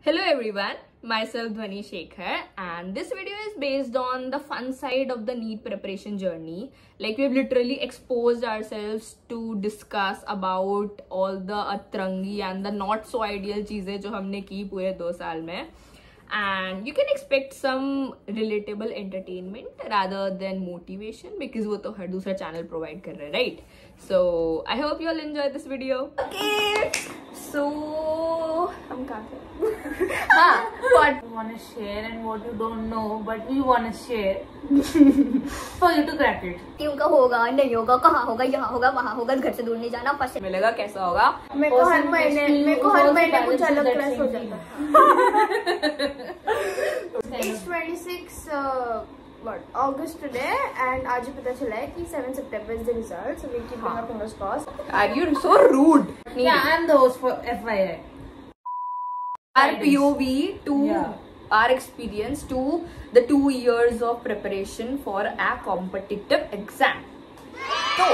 Hello everyone, myself Dhwani Shekhar and this video is based on the fun side of the NEET preparation journey. Like we've literally exposed ourselves to discuss about all the atrangi and the not so ideal चीजें जो हमने की पूरे 2 साल में. And you can expect some relatable entertainment rather than motivation because वो तो हर दूसरा channel provide कर रहा है, right? So I hope you all enjoy this video. Okay, so हम कहाँ थे? हाँ, what you want to share and what you don't know, but we want to share for you to crack it. क्यों का होगा नहीं होगा कहाँ होगा यहाँ होगा वहाँ होगा घर से दूर नहीं जाना फर्स्ट मिलेगा कैसा होगा मेरे को हर महीने कुछ अलग क्लास हो जाता है. It's 26 August today and आज ही पता चला है कि 7 September is the result, so we keep our fingers crossed. Are you so rude? Yeah, I'm the host for FYI. Our POV to our experience to the 2 years of preparation for a competitive exam. तो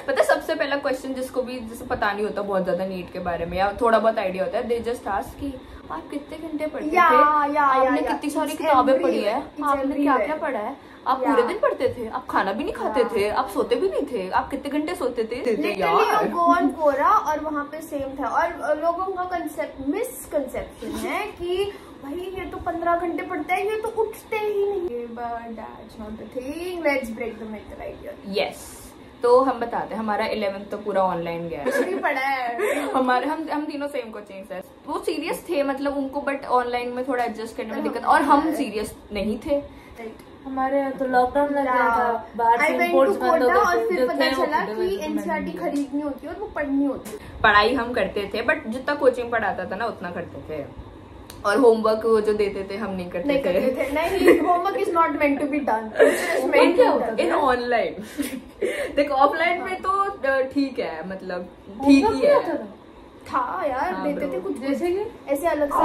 पता है सबसे पहला question जिसको भी जैसे पता नहीं होता बहुत ज्यादा नीट के बारे में या थोड़ा बहुत आइडिया होता है, दे जस्ट आस्क कि आप कितने घंटे पढ़ते थे, आपने कितनी सारी किताबें पढ़ी है, आपने क्या क्या पढ़ा है, आप पूरे दिन पढ़ते थे, आप खाना भी नहीं खाते थे, आप सोते भी नहीं थे, आप कितने घंटे सोते थे यार. गोल कोरा और वहाँ पे सेम था और लोगों का मिसकंसेप्शन है कि भाई ये तो 15 घंटे पढ़ते हैं, ये तो उठते ही नहीं. But that's not the thing. Let's break the myth right here. Yes. तो हम बताते हैं हमारा 11th तो पूरा ऑनलाइन गया कुछ नहीं पढ़ा है. हमारे हम तीनों सेम कोचिंग से वो सीरियस थे मतलब उनको, बट ऑनलाइन में थोड़ा एडजस्ट करने में दिक्कत और हम सीरियस नहीं थे. हमारे तो लॉकडाउन लग गया था, बाहर से इंपोर्ट्स बंद हो गए और फिर पता चला कि एनसीईआरटी खरीदनी होती है और वो पढ़नी होती है. पढ़ाई हम करते थे बट जितना कोचिंग पढ़ाता था ना उतना करते थे और होमवर्क वो जो देते थे हम नहीं करते थे. नहीं, homework is not meant to be done in online. देखो ऑफलाइन में तो ठीक है, मतलब ठीक ही है था यार. देते थे कुछ जैसे कि ऐसे अलग से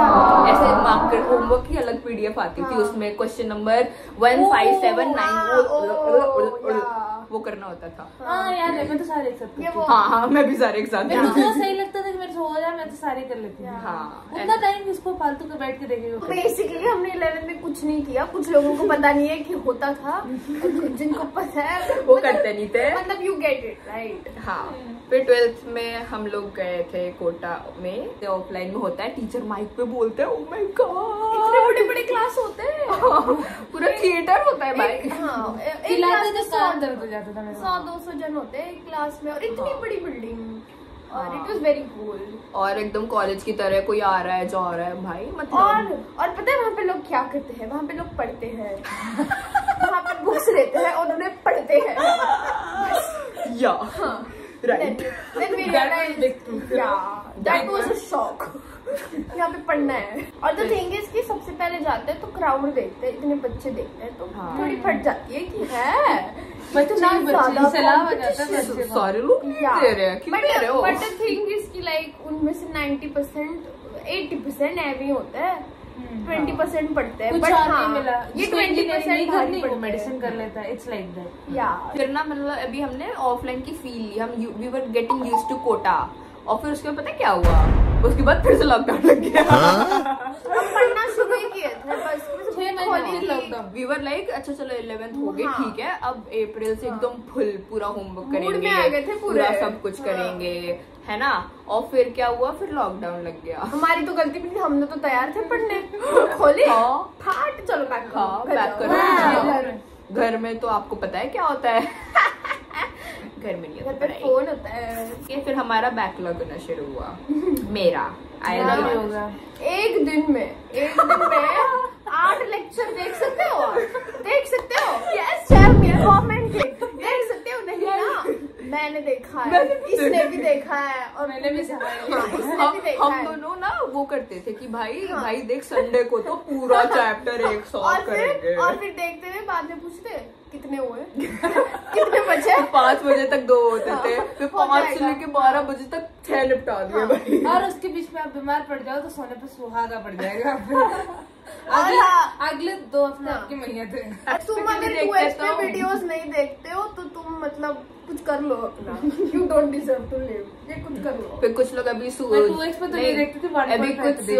ऐसे मार्कर होमवर्क की अलग पीडीएफ आती थी, उसमें क्वेश्चन नंबर 1579 वो करना होता था. हाँ यार मैं तो सारे एक साथ. हाँ मैं भी सारे एक साथ. मेरे को सही लगता था कि मेरे से हो जाए, मैं तो सारे कर लेती हूँ. हाँ उतना टाइम किसको फालतू के बैठ के देखेगा. बेसिकली हमने 11th में कुछ नहीं किया. कुछ लोगों को पता नहीं है कि होता था, जिनको पता है वो करते नहीं थे. मतलब यू गेट इट राइट. हाँ फिर 12th में हम लोग गए थे कोटा में. ऑफलाइन में होता है, टीचर माइक पे बोलते हैं. ओह माय गॉड इतने बड़े बड़े क्लास होते हैं. पूरा थिएटर होता है भाई. हाँ एक क्लास में 100-200 जन होते हैं एक क्लास में और इतनी बड़ी बिल्डिंग और इट वाज वेरी कूल. और एकदम कॉलेज की तरह कोई आ रहा है जा रहा है भाई, मतलब और पता है वहाँ पे लोग क्या करते हैं, वहाँ पे लोग पढ़ते हैं. वहाँ पे बुक्स लेते हैं और उन्हें पढ़ते हैं. या right. That was a shock. यहाँ पे पढ़ना है. और द थिंग इज कि सबसे पहले जाते हैं तो क्राउड देखते हैं, इतने बच्चे देखते हैं तो थोड़ी फट जाती है कि है सारे लोग दे रहे हैं, क्यों दे रहे हो. बट द थिंग इज कि लाइक उनमें से 90% 80% ऐवी होता है, 20% पढ़ते हैं. बट हाँ ये 20% मेडिसिन कर लेता है. It's like that. या फिर ना मतलब अभी हमने ऑफलाइन की फील ली. हम we were getting used to Kota और फिर उसके बाद पता क्या हुआ, उसके बाद फिर से लॉकडाउन लग गया. पढ़ना शुरू ही किए थे बस 6 महीने लॉकडाउन. वी वर लाइक अच्छा चलो 11th हो गई ठीक है, अब अप्रैल से एकदम फुल पूरा होमवर्क करेंगे, पूरा सब कुछ करेंगे है ना. और फिर क्या हुआ, फिर लॉकडाउन लग गया. हमारी तो गलती भी थी, हमने तो तैयार थे पढ़ने. खोले फाट चलो बैक करो. घर में तो आपको पता है क्या होता है. घर में नहीं होता, फोन होता है. फिर हमारा बैकलॉग होना शुरू हुआ. मेरा होगा एक दिन में 8 लेक्चर देख सकते हो. यस कमेंट देख सकते हो. नहीं ना मैंने देखा है, इसने भी देखा है और मैंने भी देखा. हम दोनों ना वो करते थे कि भाई देख संडे को तो पूरा चैप्टर एक साथ करेंगे. और फिर देखते हुए बाद में पूछते कितने हुए कितने बचे. 5 बजे तक 2 होते थे, फिर 5 से लेके 12 बजे तक 6 निपटा दिए भाई. और उसके बीच में आप बीमार पड़ जाओ तो सोने पे सुहागा पड़ जाएगा. अगले 2 हफ्ते आपकी मैया थे. तुम अगर 2H पे वीडियोस नहीं देखते हो तो तुम मतलब कुछ कुछ कर लो अपना, you don't deserve to live, ये कुछ कर लो। फिर कुछ लोग अभी 2x पे तो नहीं देखती थी, 1.5 अभी पे देखती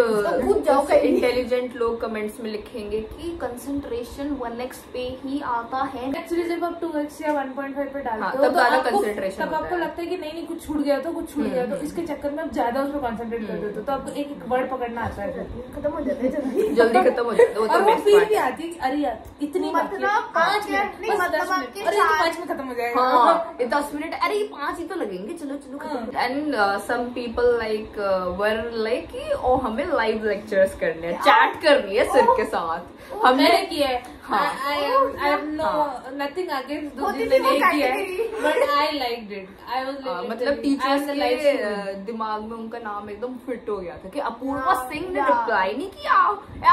कूद जाओ कहीं। इंटेलिजेंट लोग कमेंट्स में लिखेंगे कि कंसंट्रेशन 1x पे ही आता है। एक्चुअली जब आप 2x या 1.5 पे डालते हाँ, हो तब ज्यादा आपको- concentration तब होता आपको है। लगता है कि नहीं कुछ छूट गया तो कुछ छूट गया, तो इसके चक्कर में आप ज्यादा उसको कंसंट्रेट कर देते हो, तो आपको एक एक वर्ड पकड़ना आता है, खत्म हो जाते हैं जल्दी। जल्दी खत्म हो जाता है, वो और तो वो बेस्ट फील पार्ट भी है। आती है कि अरे यार इतनी बाकी है, मतलब 5 नहीं, मिनट, बस मतलब 10 मिनट, आपके अरे ये साथ- 5 में खत्म हो जाएगा। हाँ, ये 10 मिनट, अरे ये 5 ही तो लगेंगे, चलो चलो। And some people like were like कि ओ हमें लाइव लेक्चर्स करने हैं, चैट करनी है सर के साथ। हमने मैंने किया है, हाँ। I have no nothing against होती जिसने थी वो नहीं किया है, category। but I liked it. I was like, मतलब टीचर्स के दिमाग में उनका नाम एकदम फिट हो गया था कि अपूर्वा सिंह ने रिप्लाई नहीं किया,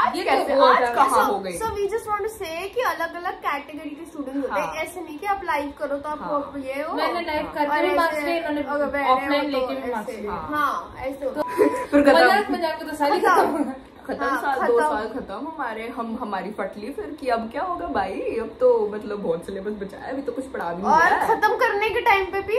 आज ये कैसे, तो आज कहाँ हो गई। So we just want to say कि अलग अलग कैटेगरी के स्टूडेंट होते हैं, हाँ। ऐसे नहीं कि आप लाइव करो तो आपको हाँ। ये हो। मैंने लाइव और करके भी मार्क्स ऐसे- लिए, अगर इन्होंने मैंने ऑफलाइन वो तो लेके भी मार्क्स ऐसे- लिए। हाँ ऐसे होता फिर मजाक खत्म मजाक में तो सारी खत्म। खत्म। हाँ, साल खत्म। 2 साल खत्म हमारे, हमारी फटली फिर कि अब क्या होगा भाई, अब तो मतलब बहुत सिलेबस बचा है, अभी तो कुछ पढ़ा भी नहीं और है। खत्म करने के टाइम पे भी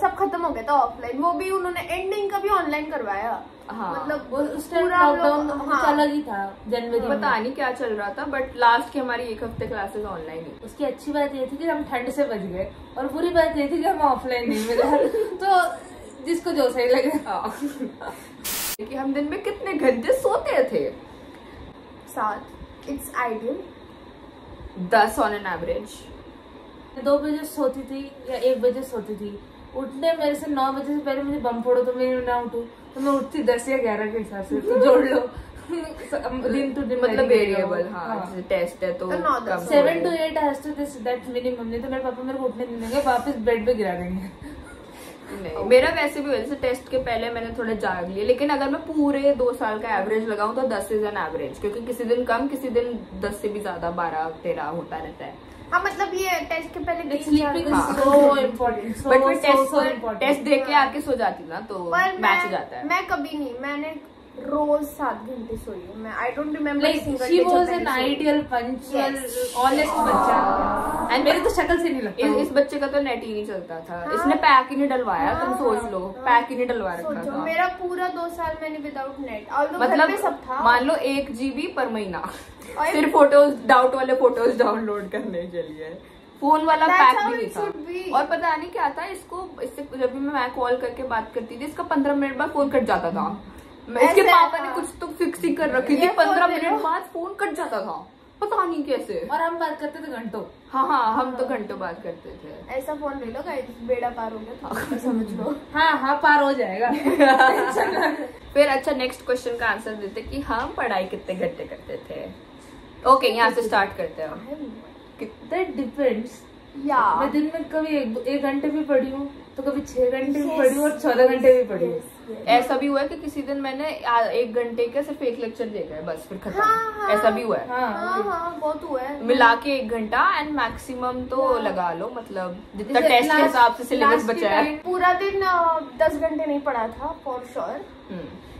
सब खत्म हो गया था ऑफलाइन, वो भी उन्होंने एंडिंग का भी ऑनलाइन करवाया। हाँ। मतलब वो उस टाइम पूरा हम लॉकडाउन लोग- कुछ हाँ। अलग ही था, जनवरी में। पता नहीं क्या चल रहा था, बट लास्ट की हमारी 1 हफ्ते क्लासेस ऑनलाइन ही। उसकी अच्छी बात ये थी कि हम ठंड से बच गए, और बुरी बात ये थी कि हम ऑफलाइन नहीं मिले। तो जिसको जो सही लगे। कि हम दिन में कितने घंटे सोते थे? 7 it's ideal. 10 on an average. 2 बजे सोती थी या 1 बजे सोती थी, उठने मेरे से 9 बजे से पहले मुझे बम फोड़ो तो मैं ना उठूं, तो मैं उठती 10 या 11 के हिसाब से, तो जोड़ लो। दिन टू दिन मतलब वेरिएबल, हाँ, जैसे टेस्ट है तो तो 9 कम 7 to 8 has to this that minimum, नहीं तो मेरे पापा मेरे को उठने नहीं देंगे, वापस बेड पे गिरा देंगे। नहीं, मेरा वैसे भी जैसे टेस्ट के पहले मैंने थोड़ा जाग लिया, लेकिन अगर मैं पूरे 2 साल का एवरेज लगाऊं तो 10 इज एन एवरेज, क्योंकि किसी दिन कम, किसी दिन 10 से भी ज्यादा, 12-13 होता रहता है। हाँ मतलब ये टेस्ट के पहले स्लीपिंग हाँ। इज सो इम्पोर्टेंट, बट मैं इम्पोर्टेंट। टेस्ट देख के आके सो जाती ना, तो पर मैच हो जाता है। मैं कभी नहीं, मैंने रोज 7 घंटे सोई हूँ मैं। I don't remember Like she was an ideal, punctual, honest बच्चा, एंड मेरी तो शक्ल से नहीं लगता। इस बच्चे का तो नेट ही नहीं चलता था, हाँ। इसने पैक ही नहीं डलवाया, तुम हाँ। सोच लो, पैक ही नहीं डलवा रखा सोचो था। मेरा पूरा 2 साल मैंने विदाउट नेट, ऑल्दो घर मतलब पे सब था। मान लो 1 GB पर महीना और सिर्फ फोटोज, डाउट वाले फोटोज डाउनलोड करने के लिए। फोन वाला That's पैक how भी नहीं it should be. था। और पता नहीं क्या था इसको, इससे जब भी मैं कॉल करके बात करती थी, इसका 15 मिनट बाद फोन कट जाता था। इसके ऐसे पापा ने था। कुछ तो फिक्स ही कर रखी थी, ये 15 फोन ले मिनट लो। बाद फोन कट जाता था, पता नहीं कैसे। और हम बात करते थे घंटों। हाँ, हम तो घंटों बात करते थे। ऐसा फोन ले लो गाइस, बेड़ा पार हो गया तो समझ लो। हाँ पार हो जाएगा। फिर अच्छा, नेक्स्ट क्वेश्चन का आंसर देते कि हम पढ़ाई कितने घंटे करते थे। ओके, यहाँ से स्टार्ट करते हैं। That depends. या मैं दिन में कभी 1 घंटे भी पढ़ी हूँ, तो कभी 6 घंटे भी पढ़ी हूँ, और 14 घंटे भी पढ़ी हूँ। ऐसा भी हुआ है कि किसी दिन मैंने 1 घंटे का सिर्फ एक लेक्चर देखा है, बस फिर खत्म। हाँ। ऐसा भी हुआ है। हाँ बहुत हुआ है। मिला के 1 घंटा, एंड मैक्सिमम तो लगा लो, मतलब जितना जैसे टेस्ट के last- हिसाब से सिलेबस last के बचा है। टाइम पूरा दिन 10 घंटे नहीं पढ़ा था फॉर श्योर।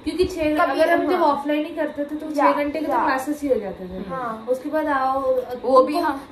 क्योंकि 6 कभी- अगर हम जब हाँ। ऑफलाइन ही करते थे तो या, 6 घंटे के तो या। क्लासेस ही हो जाते थे। हाँ। उसके बाद आओ, वो भी हाँ।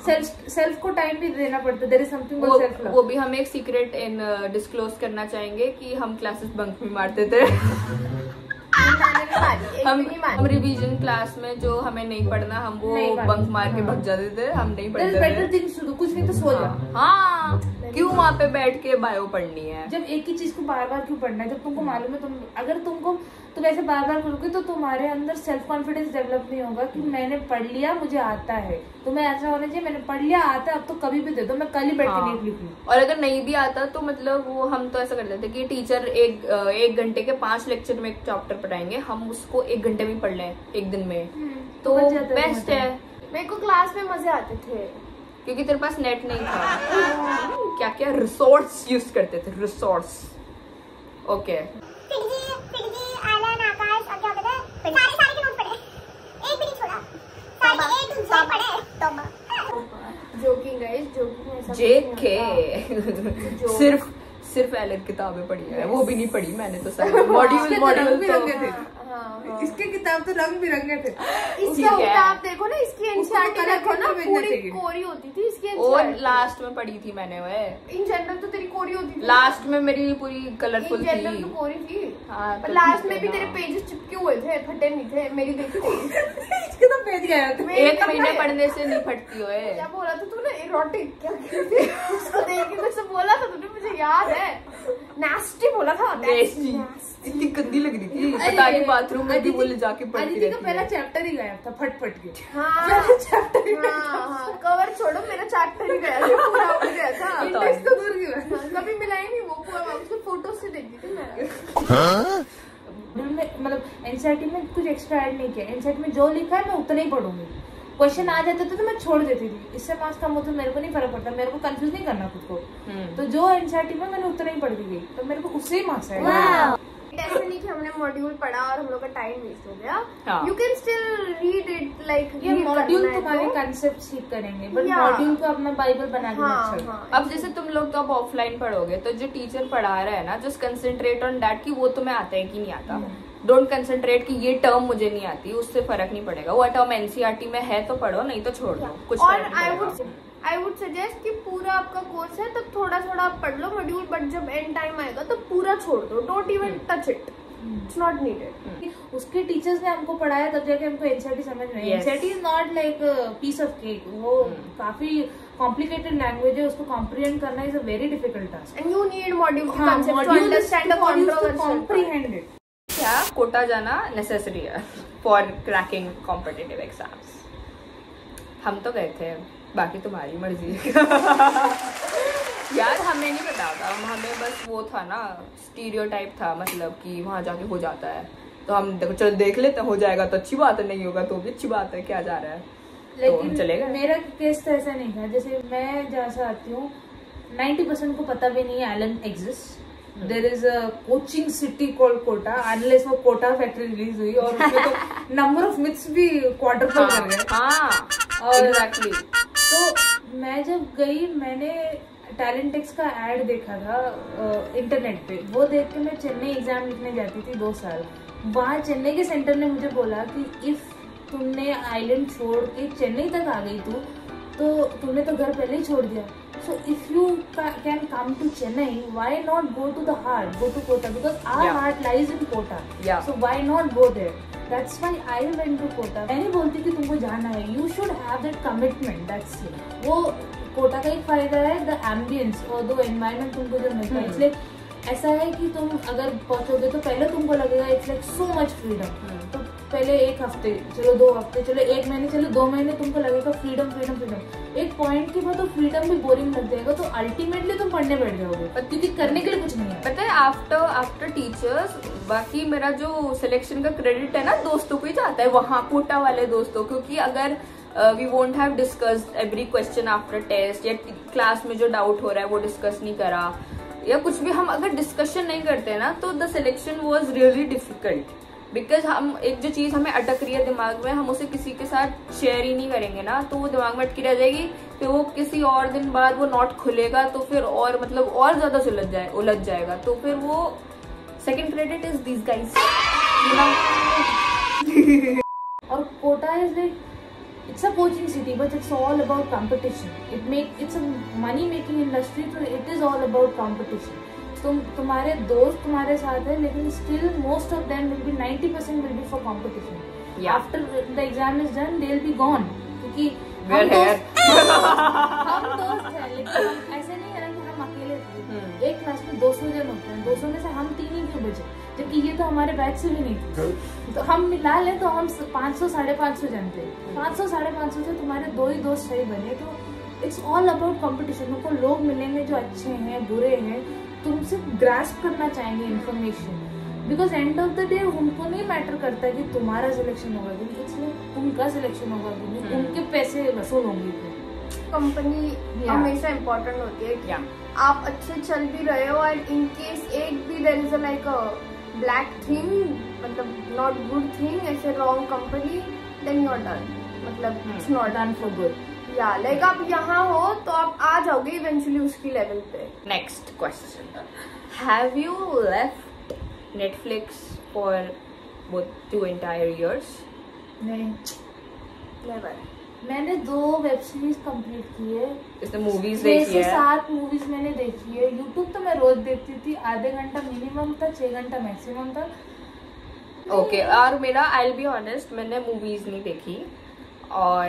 सेल्फ को टाइम भी देना पड़ता। देयर इज समथिंग वो सेल्फ वो भी हम एक सीक्रेट इन डिस्क्लोज करना चाहेंगे कि हम क्लासेस बंक भी मारते थे। मैंने भी मारी, एक भी नहीं हम मारी। रिवीजन क्लास में जो हमें नहीं पढ़ना, हम वो नहीं पढ़ना। बंक मार के भग जाते थे, हम नहीं देयर इज पढ़ते बेटर थे। थिंग्स टू डू, कुछ नहीं तो सो जा। हाँ, क्यों वहाँ पे बैठ के बायो पढ़नी है? जब एक ही चीज को बार बार क्यों पढ़ना है, जब तुमको मालूम है, अगर तुम ऐसे बार बार करोगे तो तुम्हारे अंदर सेल्फ कॉन्फिडेंस डेवलप नहीं होगा कि मैंने पढ़ लिया, मुझे आता है। तुम्हें ऐसा होना चाहिए, मैंने पढ़ लिया, आता है, अब तो कभी भी दे दो, मैं कल ही बैठ के हाँ। नीट लिख लूं। और अगर नहीं भी आता तो मतलब वो हम तो ऐसा करते थे कि टीचर एक घंटे के 5 लेक्चर में एक चैप्टर पढ़ाएंगे, हम उसको 1 घंटे में पढ़ लें एक दिन में, तो बच जाता है बेस्ट बहुत। है। मेरे को क्लास में मजे आते थे क्योंकि तेरे पास नेट नहीं था। क्या क्या रिसोर्स यूज करते थे, resource. Okay, joking guys, joking ऐसा जेके सिर्फ एलर किताबें पढ़ी है, वो भी नहीं पढ़ी मैंने तो सारी। मॉड्यूल भी तो रंगे थे। हाँ इसके किताब तो रंग बिरंगे थे। इसका किताब देखो ना, इसकी एनसीईआरटी देखो ना, पूरी कोरी होती थी इसकी। और लास्ट में पढ़ी थी मैंने वो। इन जनरल तो तेरी कोरी होती थी, लास्ट में मेरी पूरी कलरफुल थी। इन जनरल तो कोरी थी। हाँ, पर लास्ट में भी तेरे पेजेस चिपके हुए थे, फटे नहीं थे। मेरी देखी इसके तो पेज गया था। एक महीने पढ़ने से नहीं फटती हो। क्या बोला था तूने? इरोटिक क्या उसको देख के कुछ बोला था तूने, मुझे याद है। नास्टी बोला था। इतनी गंदी लग रही थी, पता नहीं बाथरूम में भी वो ले जाके पढ़ती रहती है। का पहला चैप्टर ही गया था फट के। हाँ चैप्टर ही कवर छोड़ो, मेरा चैप्टर ही गया था, पूरा उड़ गया था। इंडेक्स तो दूर की बात। कभी मिला ही नहीं वो पूरा, उसके फोटो से देखी थी मैं। मतलब एनसीईआरटी में कुछ एक्स्ट्रा ऐड नहीं किया। एनसीईआरटी में जो लिखा है मैं उतना ही पढ़ूंगी। क्वेश्चन आ जाते थे तो मैं छोड़ देती थी, इससे मार्क्स कम होते मेरे को नहीं फर्क पड़ता, मेरे को कंफ्यूज नहीं करना खुद को। तो जो एनसीईआरटी में मैंने उतना ही पढ़ दी गई, तो मेरे को उससे ही मार्क्स आएगा। ऐसे नहीं कि हमने मॉड्यूल पढ़ा और हम लोग का टाइम वेस्ट हो गया। You can still read it, like ये मॉड्यूल तुम्हारे कंसेप्ट सीख करेंगे, बट मॉड्यूल को अपना बाइबल बना के अब जैसे तुम लोग तो अब ऑफलाइन पढ़ोगे, तो जो टीचर पढ़ा रहा है ना, जस्ट कंसेंट्रेट ऑन दैट कि वो तुम्हें आता है कि नहीं आता। डोंट कंसेंट्रेट कि ये टर्म मुझे नहीं आती, उससे फर्क नहीं पड़ेगा। वो टर्म एनसीईआरटी में है तो पढ़ो, नहीं तो छोड़ दो, कुछ और आई वुड सजेस्ट कि पूरा आपका कोर्स है तो थोड़ा थोड़ा आप पढ़ लो मॉड्यूल, बट जब एंड टाइम आएगा तो पूरा छोड़ दो। Don't even touch it, it's not needed. उसके टीचर्स ने हमको पढ़ाया तब जाके हमको एनसीईआरटी समझ में आई। NCERT is not like piece of cake, वो काफी कॉम्प्लिकेटेड लैंग्वेज है, उसको कॉम्प्रिहेंड करना is a very difficult task and you need module की concept to understand the controversial comprehend it. क्या कोटा जाना नेसेसरी है फॉर क्रैकिंग कॉम्पिटिटिव एग्जाम्स? हम तो गए थे, बाकी तुम्हारी मर्जी। यार हमें नहीं पता था, हमें बस वो था ना, स्टीरियोटाइप था, मतलब कि वहां जाके हो जाता है, तो हम चलो देख लेते हैं, हो जाएगा तो अच्छी बात है, नहीं होगा तो भी अच्छी बात है, क्या जा रहा है। लेकिन चलेगा। मेरा केस तो ऐसा नहीं था। जैसे मैं जहाँ से आती हूँ 90% को पता भी नहीं है island exist. There is a coaching city called Kota, unless वो कोटा फैक्ट्री रिलीज हुई और उसमें तो नंबर ऑफ मिथ्स भी क्वाड्रपल कर गए। एग्जैक्टली। तो मैं जब गई, मैंने टैलेंटेक्स का ऐड देखा था इंटरनेट पे, वो देख के मैं चेन्नई एग्जाम लिखने जाती थी 2 साल। वहाँ चेन्नई के सेंटर ने मुझे बोला कि इफ तुमने आइलैंड छोड़ के चेन्नई तक आ गई तो तुमने तो घर पहले ही छोड़ दिया। So if you can come to Chennai, why not go to the heart, go to Kota, because our heart lies in Kota. Yeah. So why not go there? That's why I went to Kota. मैं नहीं बोलती कि तुमको जाना है, you should have that commitment. That's it. वो कोटा का एक फायदा है, the ambience और the environment तुमको जो मिलता है, इसलिए ऐसा है कि तुम अगर पहुंचोगे तो पहले तुमको लगेगा it's like so much freedom. तो पहले 1 हफ्ते, चलो 2 हफ्ते, चलो 1 महीने, चलो 2 महीने तुमको लगेगा फ्रीडम फ्रीडम फ्रीडम। एक पॉइंट के बाद तो फ्रीडम भी बोरिंग लग जाएगा, तो अल्टीमेटली तुम पढ़ने बैठ जाओगे, क्योंकि करने के लिए कुछ नहीं है। पता है आफ्टर टीचर्स, बाकी मेरा जो सिलेक्शन का क्रेडिट है ना दोस्तों को ही जाता है, वहाँ कोटा वाले दोस्तों, क्योंकि अगर we won't have discussed every question after test, या क्लास में जो डाउट हो रहा है वो डिस्कस नहीं करा, या कुछ भी हम अगर डिस्कशन नहीं करते ना, तो the selection was really difficult. Because हम एक जो चीज हमें अटक रही है दिमाग में, हम उसे किसी के साथ शेयर ही नहीं करेंगे ना, तो वो दिमाग में अटकी रह जाएगी, फिर वो किसी और दिन बाद वो नोट खुलेगा तो फिर और मतलब और ज्यादा उलझ जाएगा। तो फिर वो second credit is this guys. और Kota is like it's a coaching city, but it's all about competition. It's a money making industry, so it is all about competition. तुम्हारे दोस्त तुम्हारे साथ है, लेकिन still most of them will be 90% will be for competition. Yeah. After the exam is done, they'll be gone. क्योंकि हम दोस्त हैं, लेकिन ऐसे नहीं है ना कि हम अकेले थे। एक क्लास में 200 जन होते हैं, 200 में से हम 3 ही क्यों बचे, जबकि ये तो हमारे बैच से भी नहीं थे। तो हम मिला लें तो हम 500 550 जन थे। 500 550 से तुम्हारे 2 ही दोस्त सही बने, तो इट्स ऑल अबाउट कॉम्पिटिशन। उनको लोग मिलेंगे जो अच्छे हैं बुरे हैं, तुमसे ग्रास्प करना चाहेंगे information, because end of the day उनको नहीं मैटर करता कि तुम्हारा सिलेक्शन होगा कि नहीं, इसलिए उनका सिलेक्शन होगा कि नहीं, उनके पैसे वसूल होंगे। कंपनी हमेशा इम्पोर्टेंट होती है। आप अच्छे चल भी रहे हो एंड इन केस एक भी there is like a black thing, मतलब नॉट गुड थिंग, ऐसे wrong company, then you are done, मतलब it's not done for good. या लाइक आप यहाँ हो तो आप आ जाओगे इवेंचुअली उसकी लेवल पे। Next question, have you left Netflix for both 2 entire years? नहीं, नेवर। मैंने 2 वेब सीरीज कंप्लीट की है। इसने मूवीज 6 देखी से है? 7 मूवीज मैंने देखी है। यूट्यूब तो मैं रोज देखती थी, आधे घंटा मिनिमम था, 6 घंटा मैक्सिमम था। ओके और मेरा आई बी ऑनेस्ट, मैंने मूवीज नहीं देखी और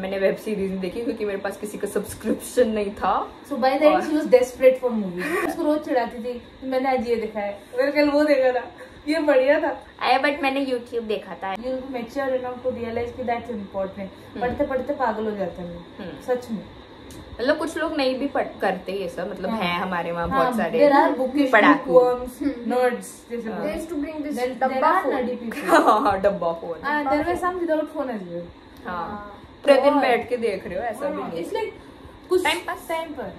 मैंने वेब सीरीज नहीं देखी क्योंकि मेरे पास किसी का सब्सक्रिप्शन नहीं था। So by the end she was desperate for movies. उसको रोज चिढ़ाती थी, मैंने आज ये देखा है, मैंने कल वो देखा था, ये बढ़िया था। बट मैंने यूट्यूब देखा था। You mature enough to realise कि दैट्स इम्पोर्टेंट। पढ़ते पढ़ते पागल हो जाते हैं सच में। मतलब कुछ लोग नहीं भी करते ये सब, मतलब हाँ, है हमारे वहाँ हाँ, बहुत सारे there are bookish पढ़ाकू। bookworms, nerds, जैसे They used to bring this there डब्बा are phone. nerdy people. हाँ, डब्बा phone. There were some without phone as well. हाँ, पूरे दिन बैठ के देख रहे हो, ऐसा भी नहीं। It's like कुछ Time pass. टाइम पर।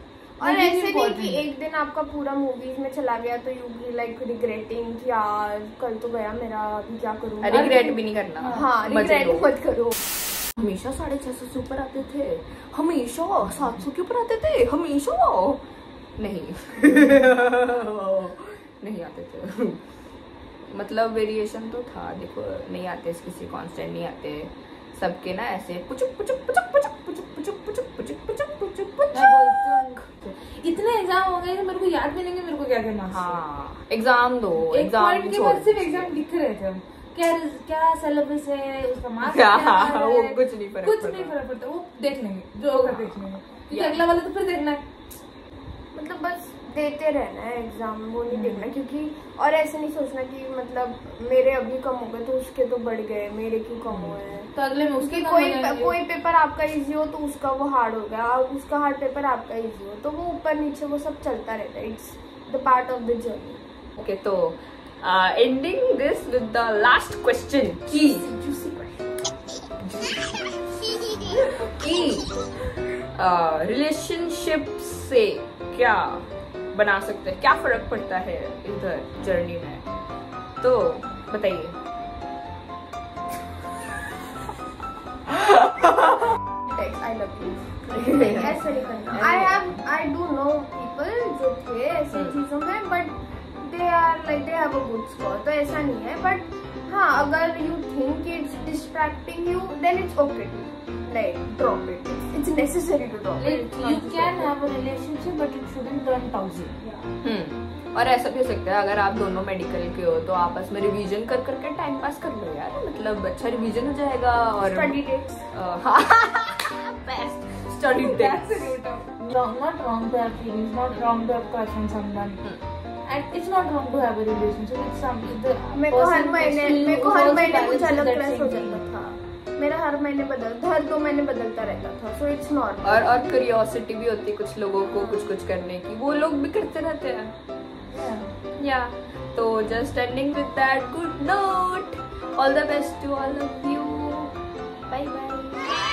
और Movie ऐसे नहीं important कि है। एक दिन आपका पूरा मूवीज में चला गया तो यू बी लाइक रिग्रेटिंग कि यार कल तो गया मेरा, अभी क्या करूँ। रिग्रेट भी नहीं करना। हाँ, मजे रिग्रेट लो। मत करो। हमेशा 650 से ऊपर आते थे, हमेशा 700 के ऊपर आते थे, हमेशा नहीं नहीं आते थे। मतलब वेरिएशन तो था, देखो नहीं आते किसी कांस्टेंट नहीं आते सबके ना, ऐसे पुचुक पुचुक पुचुक पुचुक पुचुक पुचुक पुचुक पुचुक पुचुक पुचुक मैं बोलती हूँ, इतने एग्जाम हो गए कि मेरे को याद भी नहीं कि मेरे को क्या करना। हाँ, एग्जाम दो, एक एग्जाम पॉइंट के बाद सिर्फ एग्जाम लिख रहे थे हम। क्या सिलेबस है, उसका मार्क्स क्या, क्या है, वो कुछ नहीं फर्क कुछ नहीं फर्क पड़ता। वो देख लेंगे जो होगा, देख लेंगे, क्योंकि अगला वाला तो फिर देखना है। मतलब बस देते रहना है एग्जाम, वो नहीं देखना। क्योंकि और ऐसे नहीं सोचना कि मतलब मेरे अभी कम हो गए तो उसके तो बढ़ गए, मेरे क्यों कम हुए हैं। तो अगले में उसके कोई पेपर आपका इजी हो तो उसका वो हार्ड हो गया, उसका हार्ड पेपर आपका इजी हो तो वो ऊपर नीचे वो सब चलता रहता है। It's the part of the journey. Okay, तो ending this with the last question की रिलेशनशिप से क्या बना सकते हैं, क्या फर्क पड़ता है इधर जर्नी में, तो बताइए। I love you. ऐसे नहीं करना। I do know people जो थे ऐसी चीजों में, but they have a good score, तो ऐसा नहीं है। but हाँ, अगर you think it's distracting you, then it's okay to like drop it. It's necessary to drop it. You can have a relationship but it shouldn't turn toxic. और ऐसा भी हो सकता है अगर आप दोनों मेडिकल के हो तो आपस में रिवीजन कर करके टाइम पास कर लो यार, मतलब अच्छा रिवीजन हो जाएगा। और Study dates. Best study dates. Not wrong to have feelings, not wrong to have crush on someone. And it's not wrong to have a relationship with some. मेरे को हर महीने कुछ अलग क्रश हो जाता था। मेरा हर महीने हर 2 महीने बदलता रहता था। So it's not. और क्यूरियोसिटी भी होती है कुछ लोगों को कुछ करने की, वो लोग भी करते रहते हैं। Yeah. तो just ending with that good note. All the best to all of you. Bye bye.